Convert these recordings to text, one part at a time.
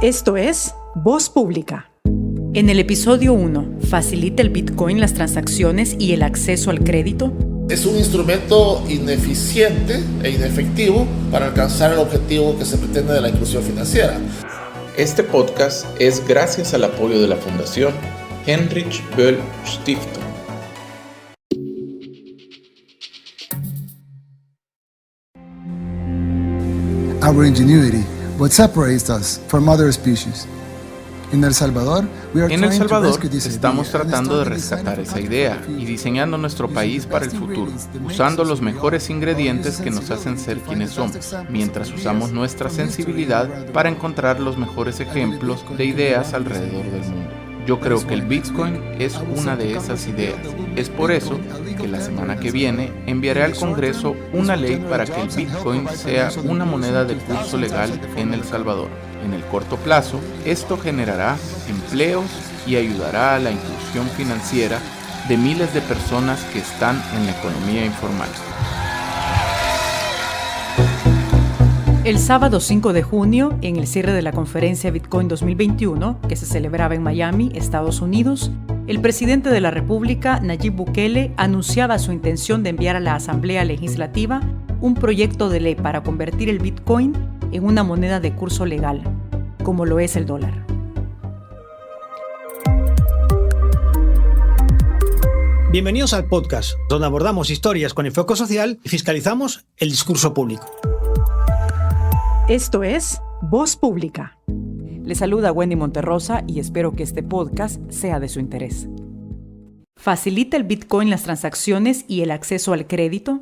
Esto es Voz Pública. En el episodio 1, ¿facilita el Bitcoin las transacciones y el acceso al crédito? Es un instrumento ineficiente e inefectivo para alcanzar el objetivo que se pretende de la inclusión financiera. Este podcast es gracias al apoyo de la Fundación Heinrich Böll Stiftung. Our ingenuity, what separates us from other species. En El Salvador estamos tratando de rescatar esa idea y diseñando nuestro país para el futuro, usando los mejores ingredientes que nos hacen ser quienes somos, mientras usamos nuestra sensibilidad para encontrar los mejores ejemplos de ideas alrededor del mundo. Yo creo que el Bitcoin es una de esas ideas. Es por eso que la semana que viene enviaré al Congreso una ley para que el Bitcoin sea una moneda de curso legal en El Salvador. En el corto plazo, esto generará empleos y ayudará a la inclusión financiera de miles de personas que están en la economía informal. El sábado 5 de junio, en el cierre de la conferencia Bitcoin 2021, que se celebraba en Miami, Estados Unidos, el presidente de la República, Nayib Bukele, anunciaba su intención de enviar a la Asamblea Legislativa un proyecto de ley para convertir el Bitcoin en una moneda de curso legal, como lo es el dólar. Bienvenidos al podcast, donde abordamos historias con enfoque social y fiscalizamos el discurso público. Esto es Voz Pública. Les saluda Wendy Monterrosa y espero que este podcast sea de su interés. ¿Facilita el Bitcoin las transacciones y el acceso al crédito?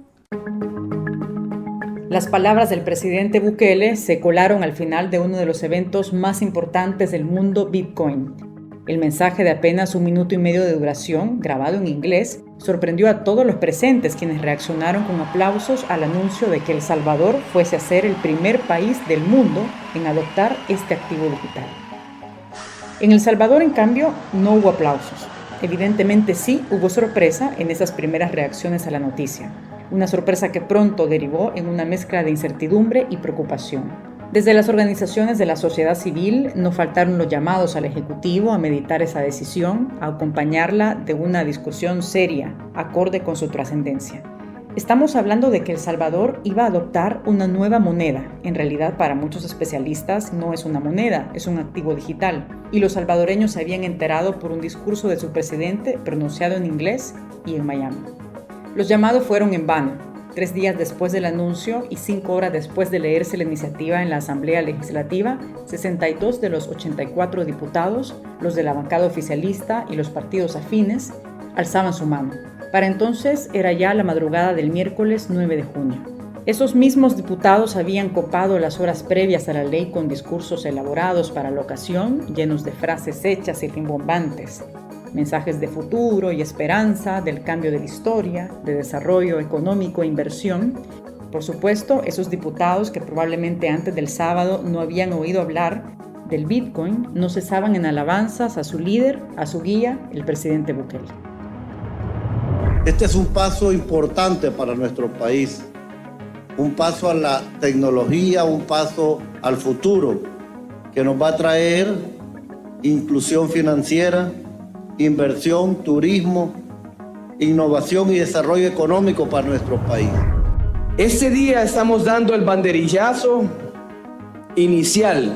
Las palabras del presidente Bukele se colaron al final de uno de los eventos más importantes del mundo Bitcoin. El mensaje de apenas 1 minuto y medio de duración, grabado en inglés, sorprendió a todos los presentes, quienes reaccionaron con aplausos al anuncio de que El Salvador fuese a ser el primer país del mundo en adoptar este activo digital. En El Salvador, en cambio, no hubo aplausos. Evidentemente sí hubo sorpresa en esas primeras reacciones a la noticia. Una sorpresa que pronto derivó en una mezcla de incertidumbre y preocupación. Desde las organizaciones de la sociedad civil no faltaron los llamados al Ejecutivo a meditar esa decisión, a acompañarla de una discusión seria, acorde con su trascendencia. Estamos hablando de que El Salvador iba a adoptar una nueva moneda. En realidad, para muchos especialistas no es una moneda, es un activo digital. Y los salvadoreños se habían enterado por un discurso de su presidente pronunciado en inglés y en Miami. Los llamados fueron en vano. 3 días después del anuncio y 5 horas después de leerse la iniciativa en la Asamblea Legislativa, 62 de los 84 diputados, los de la bancada oficialista y los partidos afines, alzaban su mano. Para entonces era ya la madrugada del miércoles 9 de junio. Esos mismos diputados habían copado las horas previas a la ley con discursos elaborados para la ocasión, llenos de frases hechas y rimbombantes. Mensajes de futuro y esperanza, del cambio de la historia, de desarrollo económico e inversión. Por supuesto, esos diputados que probablemente antes del sábado no habían oído hablar del Bitcoin, no cesaban en alabanzas a su líder, a su guía, el presidente Bukele. Este es un paso importante para nuestro país, un paso a la tecnología, un paso al futuro, que nos va a traer inclusión financiera, inversión, turismo, innovación y desarrollo económico para nuestro país. Este día estamos dando el banderillazo inicial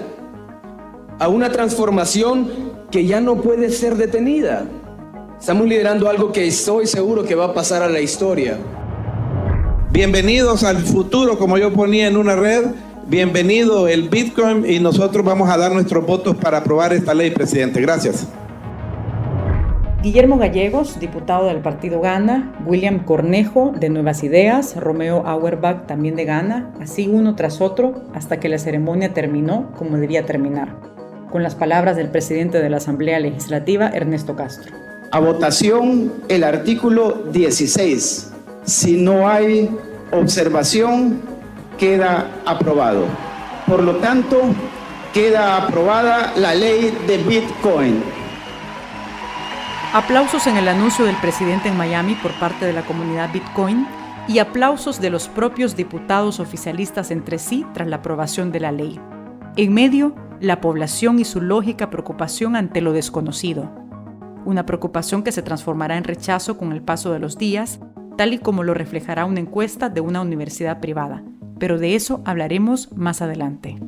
a una transformación que ya no puede ser detenida. Estamos liderando algo que estoy seguro que va a pasar a la historia. Bienvenidos al futuro, como yo ponía en una red. Bienvenido el Bitcoin y nosotros vamos a dar nuestros votos para aprobar esta ley, presidente. Gracias. Guillermo Gallegos, diputado del partido Gana, William Cornejo, de Nuevas Ideas, Romeo Auerbach, también de Gana, así uno tras otro, hasta que la ceremonia terminó como debía terminar, con las palabras del presidente de la Asamblea Legislativa, Ernesto Castro. A votación el artículo 16. Si no hay observación, queda aprobado. Por lo tanto, queda aprobada la ley de Bitcoin. Aplausos en el anuncio del presidente en Miami por parte de la comunidad Bitcoin y aplausos de los propios diputados oficialistas entre sí tras la aprobación de la ley. En medio, la población y su lógica preocupación ante lo desconocido. Una preocupación que se transformará en rechazo con el paso de los días, tal y como lo reflejará una encuesta de una universidad privada. Pero de eso hablaremos más adelante.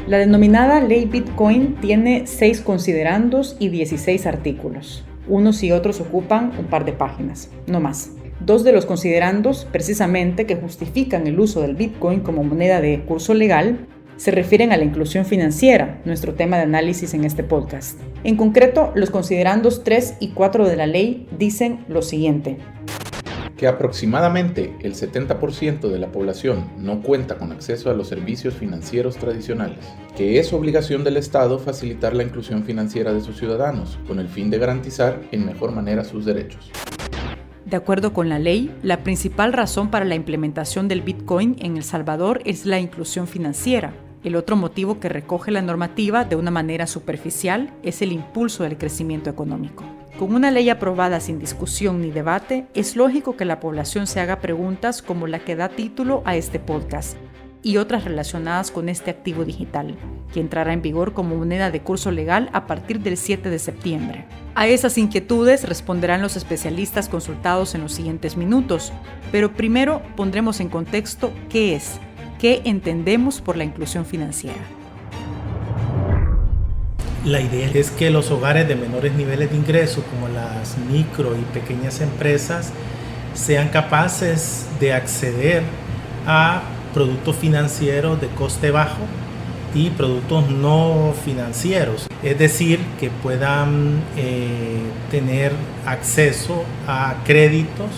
La denominada Ley Bitcoin tiene 6 considerandos y 16 artículos. Unos y otros ocupan un par de páginas, no más. 2 de los considerandos, precisamente, que justifican el uso del Bitcoin como moneda de curso legal, se refieren a la inclusión financiera, nuestro tema de análisis en este podcast. En concreto, los considerandos 3 y 4 de la ley dicen lo siguiente: que aproximadamente el 70% de la población no cuenta con acceso a los servicios financieros tradicionales, que es obligación del Estado facilitar la inclusión financiera de sus ciudadanos, con el fin de garantizar en mejor manera sus derechos. De acuerdo con la ley, la principal razón para la implementación del Bitcoin en El Salvador es la inclusión financiera. El otro motivo que recoge la normativa de una manera superficial es el impulso del crecimiento económico. Con una ley aprobada sin discusión ni debate, es lógico que la población se haga preguntas como la que da título a este podcast y otras relacionadas con este activo digital, que entrará en vigor como moneda de curso legal a partir del 7 de septiembre. A esas inquietudes responderán los especialistas consultados en los siguientes minutos, pero primero pondremos en contexto qué es, qué entendemos por la inclusión financiera. La idea es que los hogares de menores niveles de ingreso, como las micro y pequeñas empresas, sean capaces de acceder a productos financieros de coste bajo y productos no financieros. Es decir, que puedan tener acceso a créditos,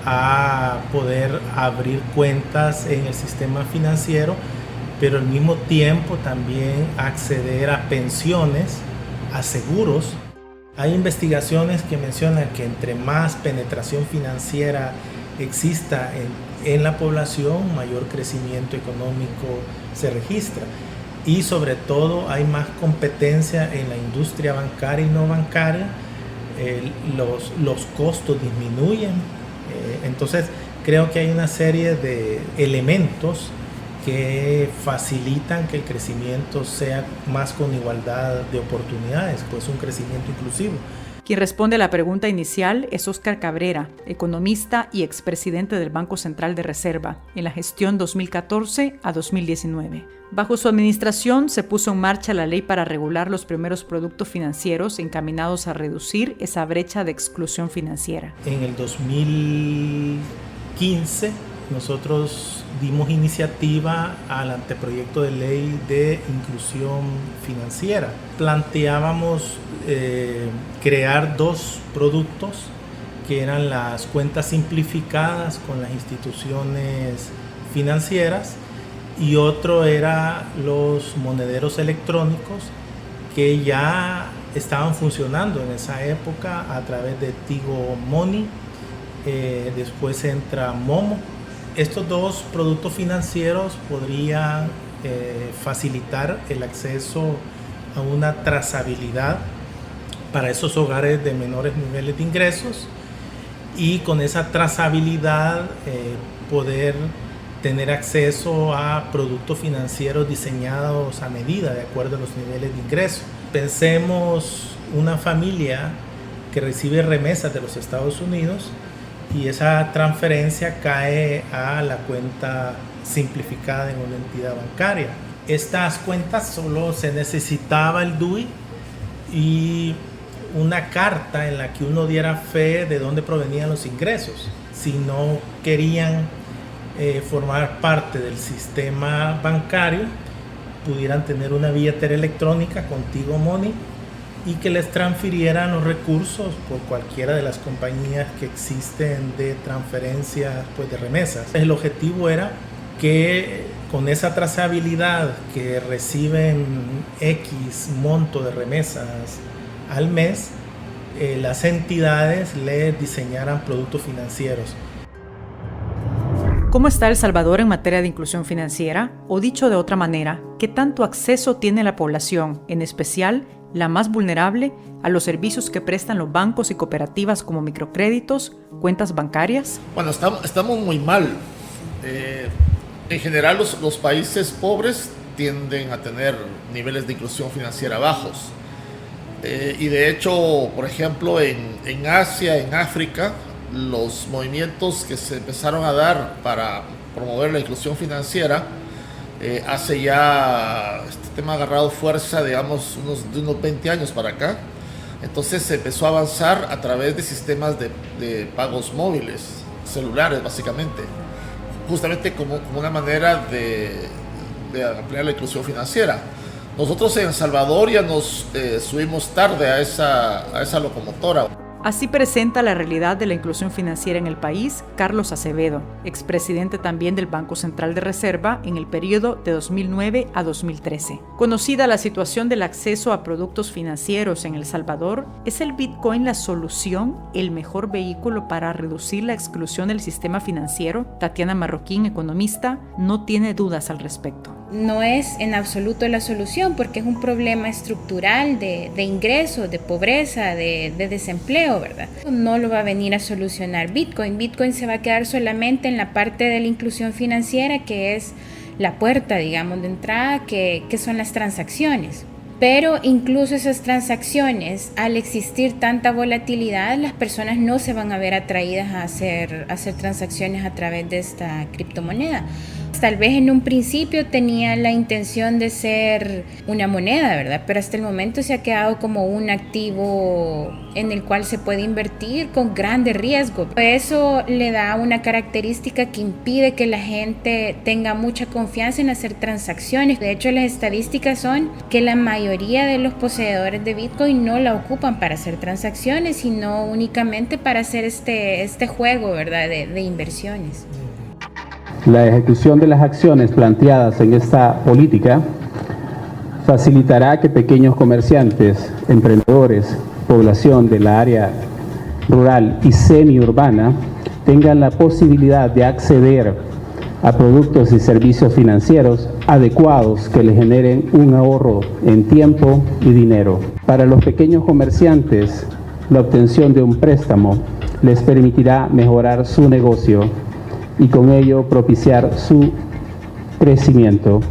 a poder abrir cuentas en el sistema financiero, pero al mismo tiempo también acceder a pensiones, a seguros. Hay investigaciones que mencionan que entre más penetración financiera exista en la población, mayor crecimiento económico se registra. Y sobre todo hay más competencia en la industria bancaria y no bancaria, los costos disminuyen. Entonces creo que hay una serie de elementos que facilitan que el crecimiento sea más con igualdad de oportunidades, pues un crecimiento inclusivo. Quien responde a la pregunta inicial es Óscar Cabrera, economista y expresidente del Banco Central de Reserva, en la gestión 2014 a 2019. Bajo su administración se puso en marcha la ley para regular los primeros productos financieros encaminados a reducir esa brecha de exclusión financiera. En el 2015 nosotros dimos iniciativa al anteproyecto de ley de inclusión financiera. Planteábamos crear 2 productos que eran las cuentas simplificadas con las instituciones financieras y otro era los monederos electrónicos que ya estaban funcionando en esa época a través de Tigo Money, después entra Momo. Estos 2 productos financieros podrían facilitar el acceso a una trazabilidad para esos hogares de menores niveles de ingresos y con esa trazabilidad poder tener acceso a productos financieros diseñados a medida de acuerdo a los niveles de ingreso. Pensemos una familia que recibe remesas de los Estados Unidos y esa transferencia cae a la cuenta simplificada en una entidad bancaria. Estas cuentas solo se necesitaba el DUI y una carta en la que uno diera fe de dónde provenían los ingresos. Si no querían formar parte del sistema bancario, pudieran tener una billetera electrónica con Tigo Money y que les transfirieran los recursos por cualquiera de las compañías que existen de transferencias, pues de remesas. El objetivo era que con esa trazabilidad que reciben X monto de remesas al mes, las entidades les diseñaran productos financieros. ¿Cómo está El Salvador en materia de inclusión financiera? O dicho de otra manera, ¿qué tanto acceso tiene la población, en especial la más vulnerable, a los servicios que prestan los bancos y cooperativas como microcréditos, cuentas bancarias? Bueno, estamos muy mal. En general, los países pobres tienden a tener niveles de inclusión financiera bajos. Y de hecho, por ejemplo, en Asia, en África, los movimientos que se empezaron a dar para promover la inclusión financiera, hace ya, este tema ha agarrado fuerza, digamos, de unos 20 años para acá. Entonces se empezó a avanzar a través de sistemas de pagos móviles, celulares básicamente, justamente como una manera de ampliar la inclusión financiera. Nosotros en El Salvador ya nos subimos tarde a esa locomotora. Así presenta la realidad de la inclusión financiera en el país Carlos Acevedo, expresidente también del Banco Central de Reserva en el periodo de 2009 a 2013. Conocida la situación del acceso a productos financieros en El Salvador, ¿es el Bitcoin la solución, el mejor vehículo para reducir la exclusión del sistema financiero? Tatiana Marroquín, economista, no tiene dudas al respecto. No es en absoluto la solución porque es un problema estructural de ingresos, de pobreza, de desempleo, ¿verdad? No lo va a venir a solucionar Bitcoin. Bitcoin se va a quedar solamente en la parte de la inclusión financiera, que es la puerta, digamos, de entrada, que son las transacciones. Pero incluso esas transacciones, al existir tanta volatilidad, las personas no se van a ver atraídas a hacer transacciones a través de esta criptomoneda. Tal vez en un principio tenía la intención de ser una moneda, ¿verdad? Pero hasta el momento se ha quedado como un activo en el cual se puede invertir con grandes riesgos. Eso le da una característica que impide que la gente tenga mucha confianza en hacer transacciones. De hecho, las estadísticas son que la mayoría de los poseedores de Bitcoin no la ocupan para hacer transacciones, sino únicamente para hacer este juego, ¿verdad? de inversiones. La ejecución de las acciones planteadas en esta política facilitará que pequeños comerciantes, emprendedores, población de la área rural y semiurbana tengan la posibilidad de acceder a productos y servicios financieros adecuados que les generen un ahorro en tiempo y dinero. Para los pequeños comerciantes, la obtención de un préstamo les permitirá mejorar su negocio y con ello propiciar su crecimiento.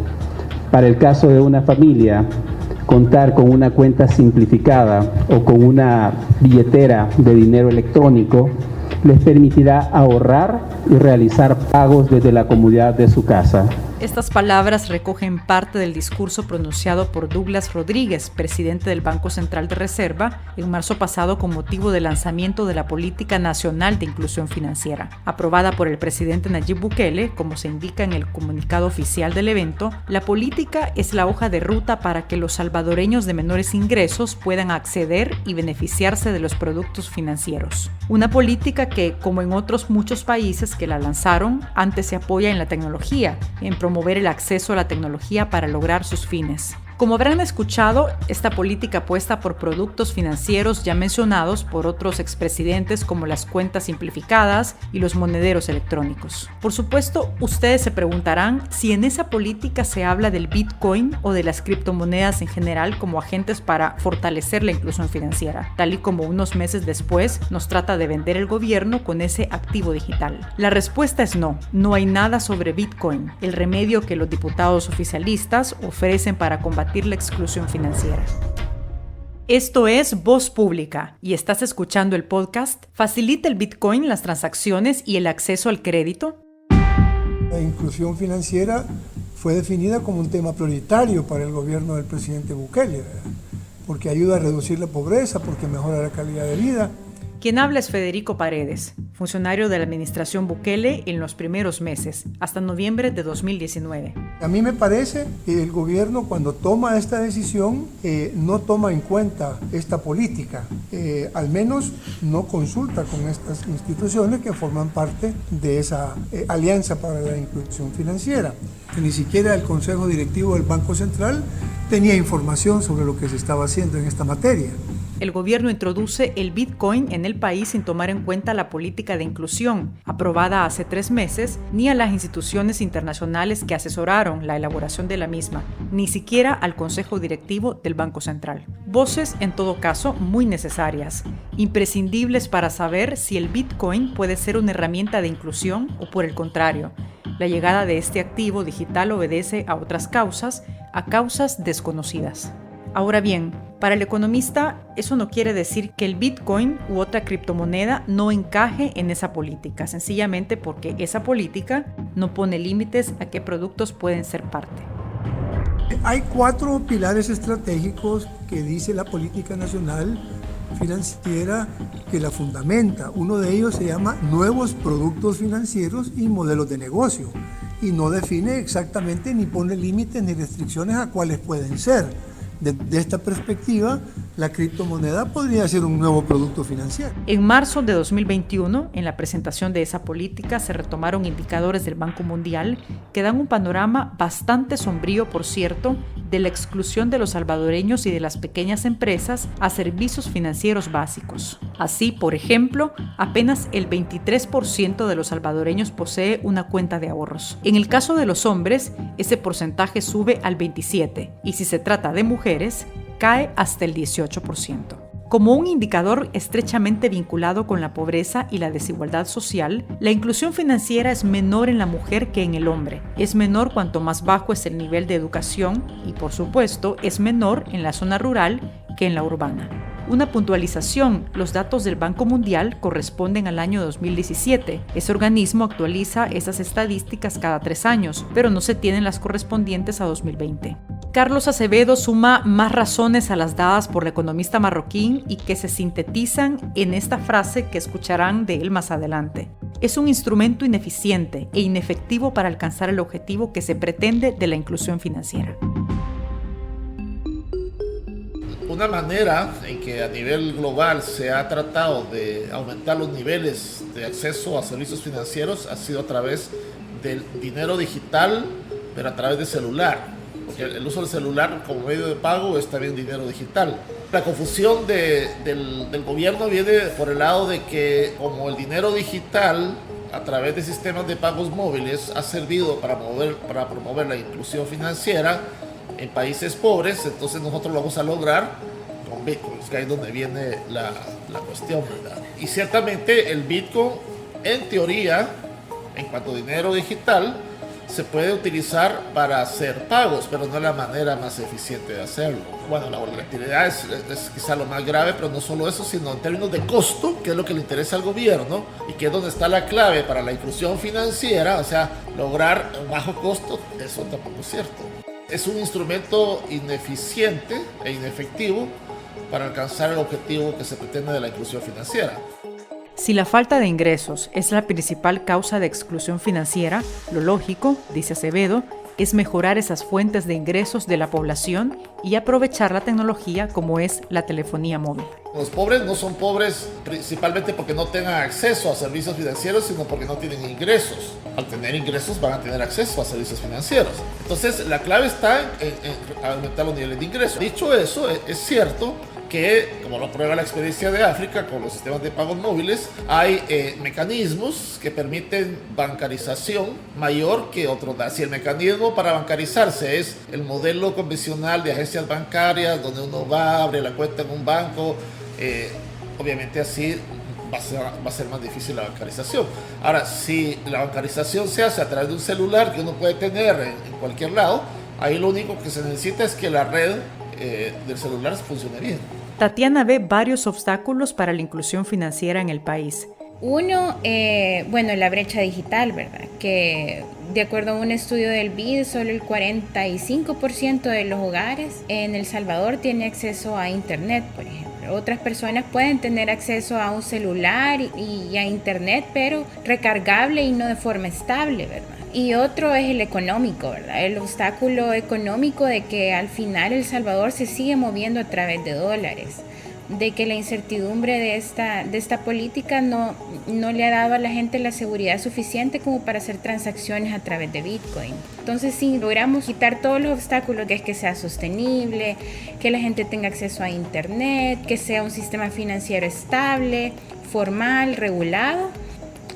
Para el caso de una familia, contar con una cuenta simplificada o con una billetera de dinero electrónico les permitirá ahorrar y realizar pagos desde la comodidad de su casa. Estas palabras recogen parte del discurso pronunciado por Douglas Rodríguez, presidente del Banco Central de Reserva, en marzo pasado con motivo del lanzamiento de la Política Nacional de Inclusión Financiera. Aprobada por el presidente Nayib Bukele, como se indica en el comunicado oficial del evento, la política es la hoja de ruta para que los salvadoreños de menores ingresos puedan acceder y beneficiarse de los productos financieros. Una política que, como en otros muchos países que la lanzaron, antes se apoya en la tecnología, en promover el acceso a la tecnología para lograr sus fines. Como habrán escuchado, esta política apuesta por productos financieros ya mencionados por otros expresidentes como las cuentas simplificadas y los monederos electrónicos. Por supuesto, ustedes se preguntarán si en esa política se habla del Bitcoin o de las criptomonedas en general como agentes para fortalecer la inclusión financiera, tal y como unos meses después nos trata de vender el gobierno con ese activo digital. La respuesta es no, no hay nada sobre Bitcoin, el remedio que los diputados oficialistas ofrecen para combatir la exclusión financiera. Esto es Voz Pública y estás escuchando el podcast ¿Facilita el Bitcoin las transacciones y el acceso al crédito? La inclusión financiera fue definida como un tema prioritario para el gobierno del presidente Bukele, ¿verdad? Porque ayuda a reducir la pobreza, porque mejora la calidad de vida. Quien habla es Federico Paredes, funcionario de la administración Bukele en los primeros meses, hasta noviembre de 2019. A mí me parece que el gobierno, cuando toma esta decisión, no toma en cuenta esta política, al menos no consulta con estas instituciones que forman parte de esa alianza para la inclusión financiera. Que ni siquiera el Consejo Directivo del Banco Central tenía información sobre lo que se estaba haciendo en esta materia. El gobierno introduce el Bitcoin en el país sin tomar en cuenta la política de inclusión, aprobada hace 3 meses, ni a las instituciones internacionales que asesoraron la elaboración de la misma, ni siquiera al Consejo Directivo del Banco Central. Voces, en todo caso, muy necesarias, imprescindibles para saber si el Bitcoin puede ser una herramienta de inclusión o, por el contrario, La llegada de este activo digital obedece a otras causas, a causas desconocidas. Ahora bien, para el economista, eso no quiere decir que el Bitcoin u otra criptomoneda no encaje en esa política, sencillamente porque esa política no pone límites a qué productos pueden ser parte. Hay 4 pilares estratégicos que dice la política nacional financiera que la fundamenta. Uno de ellos se llama nuevos productos financieros y modelos de negocio, y no define exactamente ni pone límites ni restricciones a cuáles pueden ser. De esta perspectiva, la criptomoneda podría ser un nuevo producto financiero. En marzo de 2021, en la presentación de esa política, se retomaron indicadores del Banco Mundial que dan un panorama bastante sombrío, por cierto, de la exclusión de los salvadoreños y de las pequeñas empresas a servicios financieros básicos. Así, por ejemplo, apenas el 23% de los salvadoreños posee una cuenta de ahorros. En el caso de los hombres, ese porcentaje sube al 27%, y si se trata de mujeres, cae hasta el 18%. Como un indicador estrechamente vinculado con la pobreza y la desigualdad social, la inclusión financiera es menor en la mujer que en el hombre. Es menor cuanto más bajo es el nivel de educación y, por supuesto, es menor en la zona rural que en la urbana. Una puntualización: los datos del Banco Mundial corresponden al año 2017. Ese organismo actualiza esas estadísticas cada 3 años, pero no se tienen las correspondientes a 2020. Carlos Acevedo suma más razones a las dadas por el economista marroquí y que se sintetizan en esta frase que escucharán de él más adelante. Es un instrumento ineficiente e inefectivo para alcanzar el objetivo que se pretende de la inclusión financiera. Una manera en que a nivel global se ha tratado de aumentar los niveles de acceso a servicios financieros ha sido a través del dinero digital, pero a través de celular. Porque el uso del celular como medio de pago es también dinero digital. La confusión del gobierno viene por el lado de que como el dinero digital a través de sistemas de pagos móviles ha servido para promover la inclusión financiera en países pobres, entonces nosotros lo vamos a lograr con Bitcoin, que ahí es donde viene la cuestión, ¿verdad? Y ciertamente el Bitcoin, en teoría, en cuanto a dinero digital, se puede utilizar para hacer pagos, pero no es la manera más eficiente de hacerlo. Bueno, la volatilidad es quizá lo más grave, pero no solo eso, sino en términos de costo, que es lo que le interesa al gobierno y que es donde está la clave para la inclusión financiera, o sea, lograr un bajo costo, eso tampoco es cierto. Es un instrumento ineficiente e inefectivo para alcanzar el objetivo que se pretende de la inclusión financiera. Si la falta de ingresos es la principal causa de exclusión financiera, lo lógico, dice Acevedo, es mejorar esas fuentes de ingresos de la población y aprovechar la tecnología como es la telefonía móvil. Los pobres no son pobres principalmente porque no tengan acceso a servicios financieros, sino porque no tienen ingresos. Al tener ingresos van a tener acceso a servicios financieros. Entonces la clave está en aumentar los niveles de ingresos. Dicho eso, es cierto que, como lo prueba la experiencia de África con los sistemas de pagos móviles, hay mecanismos que permiten bancarización mayor que otros. Si el mecanismo para bancarizarse es el modelo convencional de agencias bancarias, donde uno va, abre la cuenta en un banco, obviamente así va a ser más difícil la bancarización. Ahora, si la bancarización se hace a través de un celular que uno puede tener en cualquier lado, ahí lo único que se necesita es que la red del celular funcione bien. Tatiana ve varios obstáculos para la inclusión financiera en el país. Uno, la brecha digital, ¿verdad? Que de acuerdo a un estudio del BID, solo el 45% de los hogares en El Salvador tiene acceso a Internet, por ejemplo. Otras personas pueden tener acceso a un celular y a Internet, pero recargable y no de forma estable, ¿verdad? Y otro es el económico, ¿verdad? El obstáculo económico de que al final El Salvador se sigue moviendo a través de dólares, de que la incertidumbre de esta política no le ha dado a la gente la seguridad suficiente como para hacer transacciones a través de Bitcoin. Entonces, si logramos quitar todos los obstáculos, que es que sea sostenible, que la gente tenga acceso a Internet, que sea un sistema financiero estable, formal, regulado,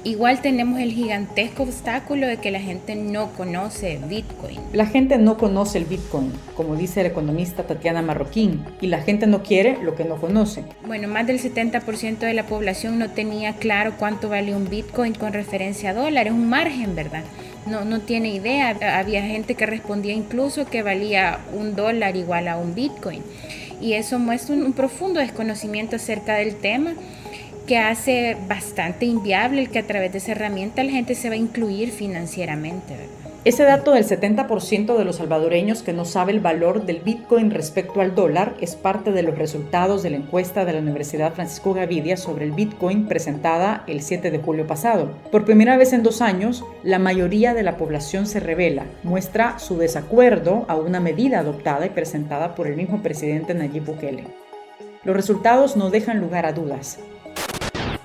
igual tenemos el gigantesco obstáculo de que la gente no conoce Bitcoin. La gente no conoce el Bitcoin, como dice la economista Tatiana Marroquín, y la gente no quiere lo que no conoce. Bueno, más del 70% de la población no tenía claro cuánto valía un Bitcoin con referencia a dólares, un margen, ¿verdad? no tiene idea. Había gente que respondía incluso que valía $1 igual a un Bitcoin. Y eso muestra un profundo desconocimiento acerca del tema, que hace bastante inviable el que a través de esa herramienta la gente se va a incluir financieramente, ¿verdad? Ese dato del 70% de los salvadoreños que no sabe el valor del Bitcoin respecto al dólar es parte de los resultados de la encuesta de la Universidad Francisco Gavidia sobre el Bitcoin presentada el 7 de julio pasado. Por primera vez en 2 años, la mayoría de la población se revela, muestra su desacuerdo a una medida adoptada y presentada por el mismo presidente Nayib Bukele. Los resultados no dejan lugar a dudas.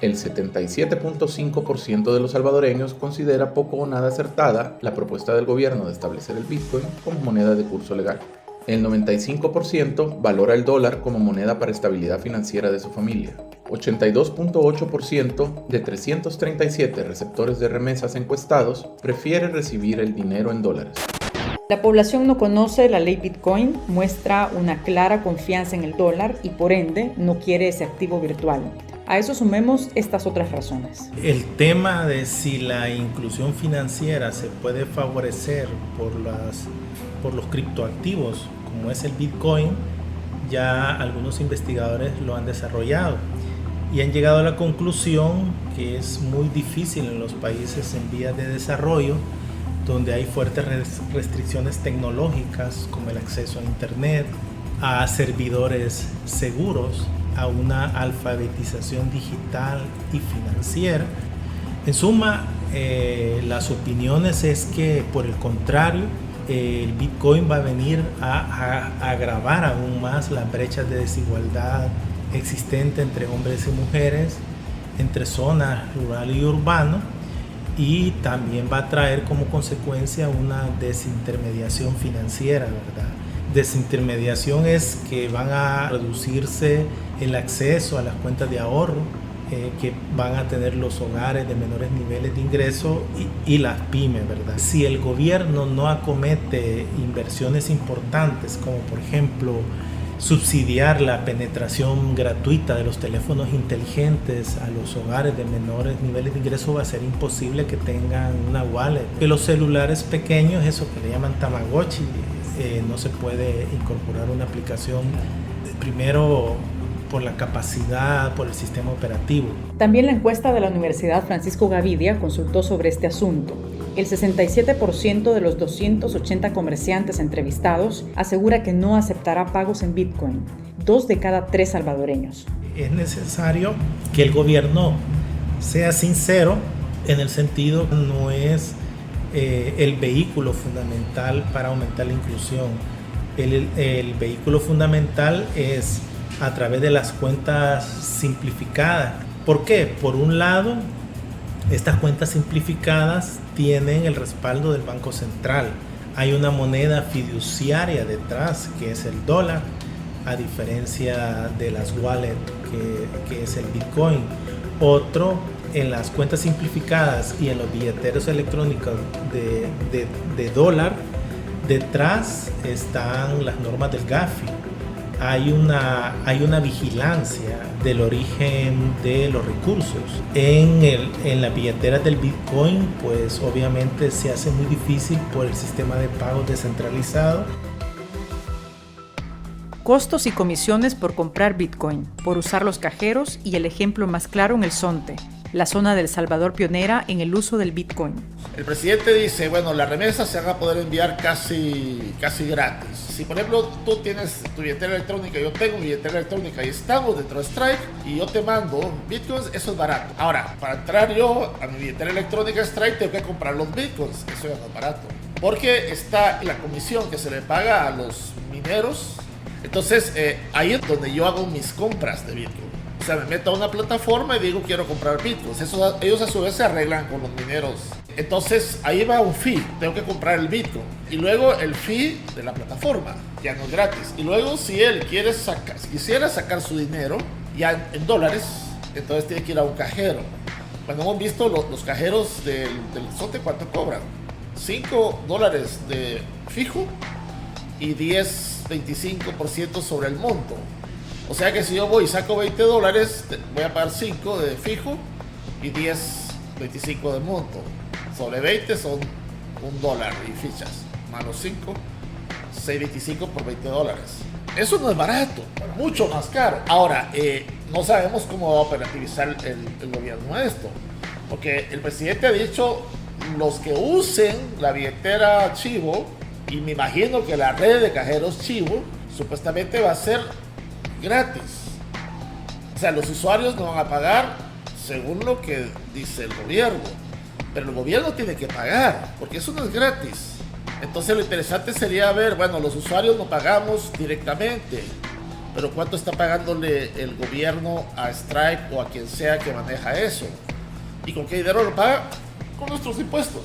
El 77.5% de los salvadoreños considera poco o nada acertada la propuesta del gobierno de establecer el Bitcoin como moneda de curso legal. El 95% valora el dólar como moneda para estabilidad financiera de su familia. 82.8% de 337 receptores de remesas encuestados prefiere recibir el dinero en dólares. La población no conoce la ley Bitcoin, muestra una clara confianza en el dólar y por ende no quiere ese activo virtual. A eso sumemos estas otras razones. El tema de si la inclusión financiera se puede favorecer por los criptoactivos, como es el Bitcoin, ya algunos investigadores lo han desarrollado y han llegado a la conclusión que es muy difícil en los países en vías de desarrollo, donde hay fuertes restricciones tecnológicas como el acceso a Internet, a servidores seguros, a una alfabetización digital y financiera. En suma, las opiniones es que por el contrario, el Bitcoin va a venir a agravar aún más las brechas de desigualdad existente entre hombres y mujeres, entre zonas rural y urbano, y también va a traer como consecuencia una desintermediación financiera, ¿verdad? Desintermediación es que van a reducirse el acceso a las cuentas de ahorro que van a tener los hogares de menores niveles de ingreso y las pymes, ¿verdad? Si el gobierno no acomete inversiones importantes, como por ejemplo subsidiar la penetración gratuita de los teléfonos inteligentes a los hogares de menores niveles de ingreso, va a ser imposible que tengan una wallet. Que los celulares pequeños, eso que le llaman Tamagotchi, no se puede incorporar una aplicación, primero por la capacidad, por el sistema operativo. También la encuesta de la Universidad Francisco Gavidia consultó sobre este asunto. El 67% de los 280 comerciantes entrevistados asegura que no aceptará pagos en Bitcoin, 2 de cada 3 salvadoreños. Es necesario que el gobierno sea sincero en el sentido que no es el vehículo fundamental para aumentar la inclusión. El vehículo fundamental es a través de las cuentas simplificadas. ¿Por qué? Por un lado, estas cuentas simplificadas tienen el respaldo del Banco Central. Hay una moneda fiduciaria detrás, que es el dólar, a diferencia de las wallets, que es el Bitcoin. Otro, en las cuentas simplificadas y en los billeteros electrónicos de dólar, detrás están las normas del Gafi. Hay una vigilancia del origen de los recursos. En las billeteras del Bitcoin, pues obviamente se hace muy difícil por el sistema de pagos descentralizado. Costos y comisiones por comprar Bitcoin, por usar los cajeros y el ejemplo más claro en el Zonte, la zona de El Salvador pionera en el uso del Bitcoin. El presidente dice, bueno, las remesas se van a poder enviar casi gratis. Si por ejemplo tú tienes tu billetera electrónica, yo tengo mi billetera electrónica y estamos dentro de Stripe y yo te mando Bitcoins, eso es barato. Ahora, para entrar yo a mi billetera electrónica Stripe tengo que comprar los Bitcoins, eso ya no es barato. Porque está la comisión que se le paga a los mineros. Entonces ahí es donde yo hago mis compras de Bitcoin. O sea, me meto a una plataforma y digo quiero comprar Bitcoins. Ellos a su vez se arreglan con los mineros. Entonces ahí va un fee, tengo que comprar el Bitcoin. Y luego el fee de la plataforma, ya no es gratis. Y luego si él quisiera sacar su dinero ya en dólares, entonces tiene que ir a un cajero. Cuando hemos visto los cajeros del Zonte, ¿cuánto cobran? $5 de fijo y 10-25% sobre el monto. O sea que si yo voy y saco $20, voy a pagar 5 de fijo y 10-25 de monto. Sobre 20 son $1 y fichas, más los 5, $6.25 por $20. Eso no es barato, mucho más caro. Ahora, no sabemos cómo va a operativizar el gobierno esto, porque el presidente ha dicho los que usen la billetera Chivo, y me imagino que la red de cajeros Chivo supuestamente va a ser gratis. O sea, los usuarios no van a pagar según lo que dice el gobierno, pero el gobierno tiene que pagar, porque eso no es gratis. Entonces lo interesante sería ver, bueno, los usuarios no pagamos directamente, pero ¿cuánto está pagándole el gobierno a Stripe o a quien sea que maneja eso? ¿Y con qué dinero lo paga? Con nuestros impuestos.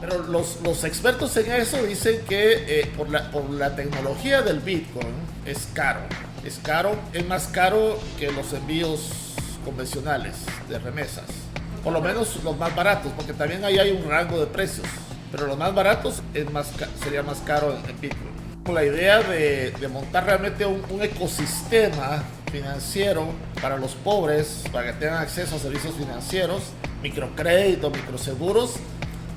Pero los expertos en eso dicen que por la tecnología del Bitcoin es caro. Es más caro que los envíos convencionales de remesas. Por lo menos los más baratos, porque también ahí hay un rango de precios. Pero los más baratos sería más caro en Bitcoin. Con la idea de montar realmente un ecosistema financiero para los pobres, para que tengan acceso a servicios financieros, microcréditos, microseguros.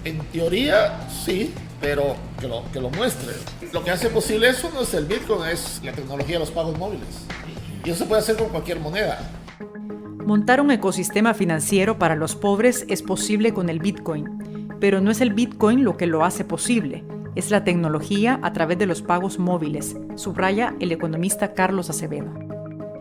En teoría sí, pero que lo muestre. Lo que hace posible eso no es el Bitcoin, es la tecnología de los pagos móviles. Y eso se puede hacer con cualquier moneda. Montar un ecosistema financiero para los pobres es posible con el Bitcoin, pero no es el Bitcoin lo que lo hace posible, es la tecnología a través de los pagos móviles, subraya el economista Carlos Acevedo.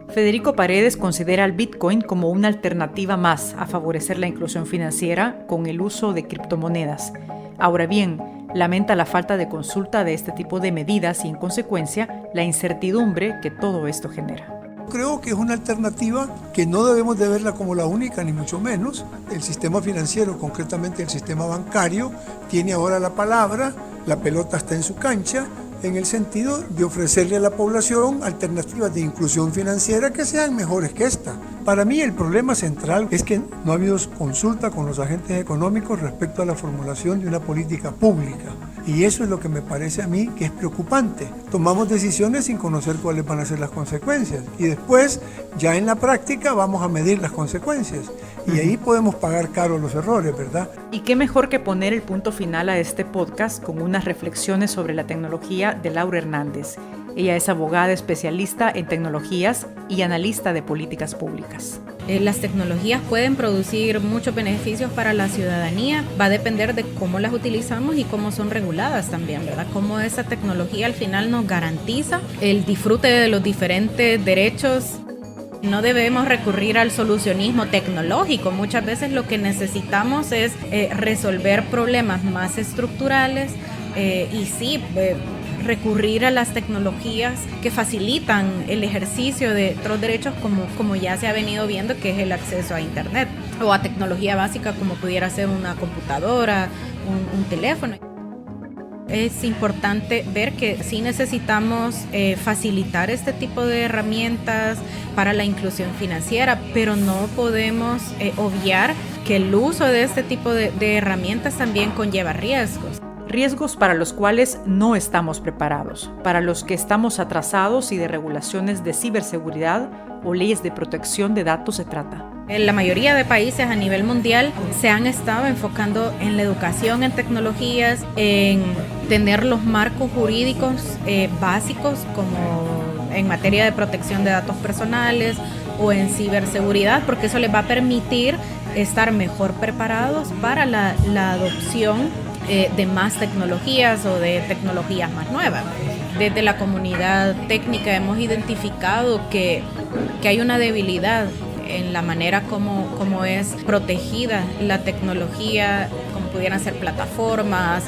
Federico Paredes considera al Bitcoin como una alternativa más a favorecer la inclusión financiera con el uso de criptomonedas. Ahora bien, lamenta la falta de consulta de este tipo de medidas y, en consecuencia, la incertidumbre que todo esto genera. Creo que es una alternativa que no debemos de verla como la única, ni mucho menos. El sistema financiero, concretamente el sistema bancario, tiene ahora la palabra, la pelota está en su cancha, en el sentido de ofrecerle a la población alternativas de inclusión financiera que sean mejores que esta. Para mí el problema central es que no ha habido consulta con los agentes económicos respecto a la formulación de una política pública. Y eso es lo que me parece a mí que es preocupante. Tomamos decisiones sin conocer cuáles van a ser las consecuencias. Y después, ya en la práctica, vamos a medir las consecuencias. Y ahí podemos pagar caro los errores, ¿verdad? Y qué mejor que poner el punto final a este podcast con unas reflexiones sobre la tecnología de Laura Hernández. Ella es abogada especialista en tecnologías y analista de políticas públicas. Las tecnologías pueden producir muchos beneficios para la ciudadanía. Va a depender de cómo las utilizamos y cómo son reguladas también, ¿verdad? Cómo esa tecnología al final nos garantiza el disfrute de los diferentes derechos. No debemos recurrir al solucionismo tecnológico. Muchas veces lo que necesitamos es resolver problemas más estructurales y sí, recurrir a las tecnologías que facilitan el ejercicio de otros derechos como ya se ha venido viendo, que es el acceso a Internet o a tecnología básica como pudiera ser una computadora, un teléfono. Es importante ver que sí necesitamos facilitar este tipo de herramientas para la inclusión financiera, pero no podemos obviar que el uso de este tipo de herramientas también conlleva riesgos. Riesgos para los cuales no estamos preparados, para los que estamos atrasados y de regulaciones de ciberseguridad o leyes de protección de datos se trata. En la mayoría de países a nivel mundial se han estado enfocando en la educación en tecnologías, en tener los marcos jurídicos básicos como en materia de protección de datos personales o en ciberseguridad, porque eso les va a permitir estar mejor preparados para la adopción de más tecnologías o de tecnologías más nuevas. Desde la comunidad técnica hemos identificado que hay una debilidad en la manera como es protegida la tecnología, como pudieran ser plataformas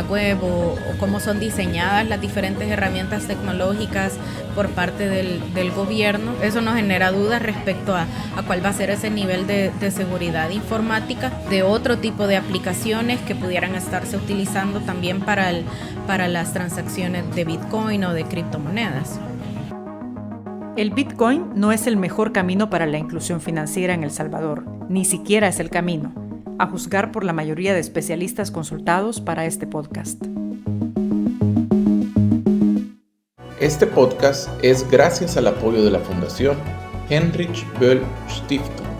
web o cómo son diseñadas las diferentes herramientas tecnológicas por parte del gobierno. Eso nos genera dudas respecto a cuál va a ser ese nivel de seguridad informática de otro tipo de aplicaciones que pudieran estarse utilizando también para las transacciones de Bitcoin o de criptomonedas. El Bitcoin no es el mejor camino para la inclusión financiera en El Salvador, ni siquiera es el camino, a juzgar por la mayoría de especialistas consultados para este podcast. Este podcast es gracias al apoyo de la Fundación Heinrich Böll Stiftung.